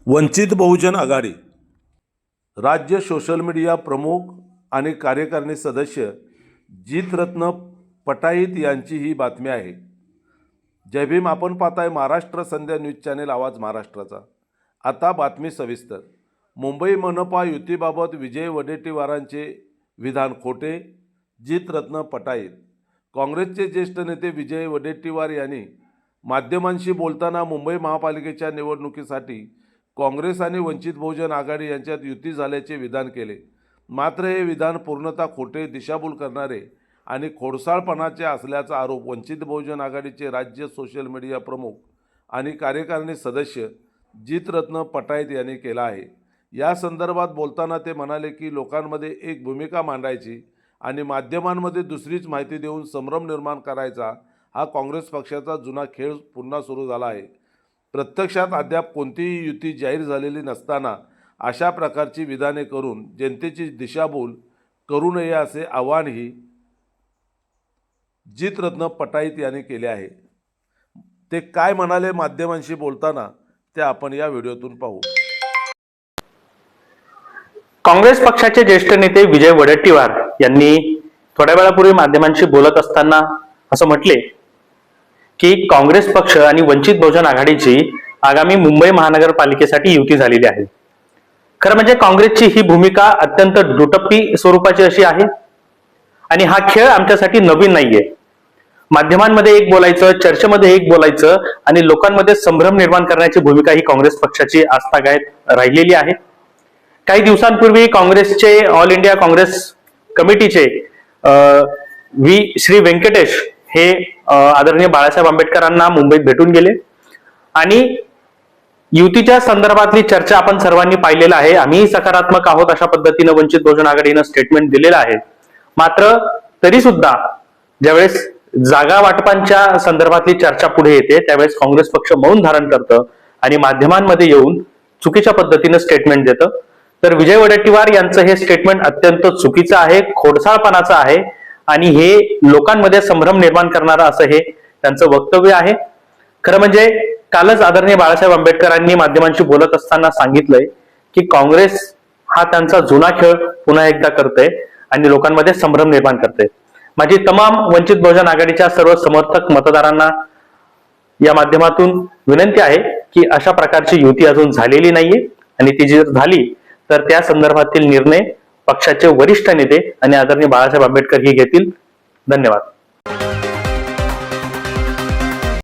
वंचित बहुजन आघाडी राज्य social media प्रमुख आणि कार्यकारिणी सदस्य जितरत्न पटाईत यांची ही बातमी आहे। जय भीम। आपण पाहताय महाराष्ट्र संध्या न्यूज चॅनेल आवाज महाराष्ट्राचा। आता बातमी सविस्तर। मुंबई मनपा युतीबाबत विजय वडेट्टीवारांचे विधान खोटे, जितरत्न पटाईत। काँग्रेसचे ज्येष्ठ नेते विजय वडेट्टीवार यांनी माध्यमांशी बोलताना मुंबई महापालिकेच्या निवडणुकीसाठी काँग्रेस आणि वंचित बहुजन आघाडी यांच्यात युती झाल्याचे विधान केले। मात्र हे विधान पूर्णतः खोटे, दिशाभूल करणारे आणि खोडसाळपणाचे असल्याचा आरोप वंचित बहुजन आघाडीचे राज्य सोशल मीडिया प्रमुख आणि कार्यकारिणी सदस्य जितरत्न पटाईत यांनी केला आहे। या संदर्भात बोलताना ते म्हणाले की लोकांमध्ये एक भूमिका मांडायची आणि माध्यमांमध्ये दुसरीच माहिती देऊन संभ्रम निर्माण करायचा हा काँग्रेस पक्षाचा जुना खेळ पुन्हा सुरू झाला आहे। प्रत्यक्षात अद्याप कोणतीही युती जाहीर झालेली नसताना अशा प्रकारची विधाने करून जनतेची दिशाभूल करू नये असे आवाहनही जितरत्न पटाईत यांनी केले आहे। ते काय म्हणाले माध्यमांशी बोलताना ते आपण या व्हिडिओतून पाहू। काँग्रेस पक्षाचे ज्येष्ठ नेते विजय वडेट्टीवार यांनी थोड्या वेळापूर्वी माध्यमांशी बोलत असताना असं म्हटले की काँग्रेस पक्ष आणि वंचित बहुजन आघाडीची आगामी मुंबई महानगरपालिकेसाठी युती झालेली आहे। खरं म्हणजे काँग्रेसची ही भूमिका अत्यंत दुटप्पी स्वरूपाची अशी आहे आणि हा खेळ आमच्यासाठी नवीन नाहीये। माध्यमांमध्ये एक बोलायचं, चर्चेमध्ये एक बोलायचं आणि लोकांमध्ये संभ्रम निर्माण करण्याची भूमिका ही काँग्रेस पक्षाची आजतागायत राहिलेली आहे। काही दिवसांपूर्वी काँग्रेसचे ऑल इंडिया काँग्रेस कमिटीचे श्री व्यंकटेश हे आदरणीय बाळासाहेब आंबेडकरांना मुंबईत भेटून गेले आणि युतीच्या संदर्भातली चर्चा आपण सर्वांनी पाहिलेलं आहे। आम्ही सकारात्मक आहोत अशा पद्धतीने वंचित बहुजन आघाडीनं स्टेटमेंट दिलेलं आहे। मात्र तरी सुद्धा ज्यावेळेस जागा वाटपांच्या संदर्भातली चर्चा पुढे येते त्यावेळेस काँग्रेस पक्ष मौन धारण करतं आणि माध्यमांमध्ये येऊन चुकीच्या पद्धतीने स्टेटमेंट देतं। तर विजय वडेट्टीवार यांचं हे स्टेटमेंट अत्यंत चुकीचं आहे, खोडसाळपणाचं आहे आणि हे लोकांमध्ये संभ्रम निर्माण करणारं असं हे त्यांचं वक्तव्य आहे। खरं म्हणजे कालच आदरणीय बाळासाहेब आंबेडकरांनी माध्यमांशी बोलत असताना सांगितलंय की काँग्रेस हा त्यांचा जुना खेळ पुन्हा एकदा करते आणि लोकांमध्ये संभ्रम निर्माण करते। माझी तमाम वंचित बहुजन आघाडीच्या सर्व समर्थक मतदारांना या माध्यमातून विनंती आहे की अशा प्रकारची युती अजून झालेली नाहीये आणि ती जर झाली तर त्या संदर्भातील निर्णय पक्षाचे वरिष्ठ नेते आणि आदरणीय बाळासाहेब आंबेडकर ही घेतील। धन्यवाद।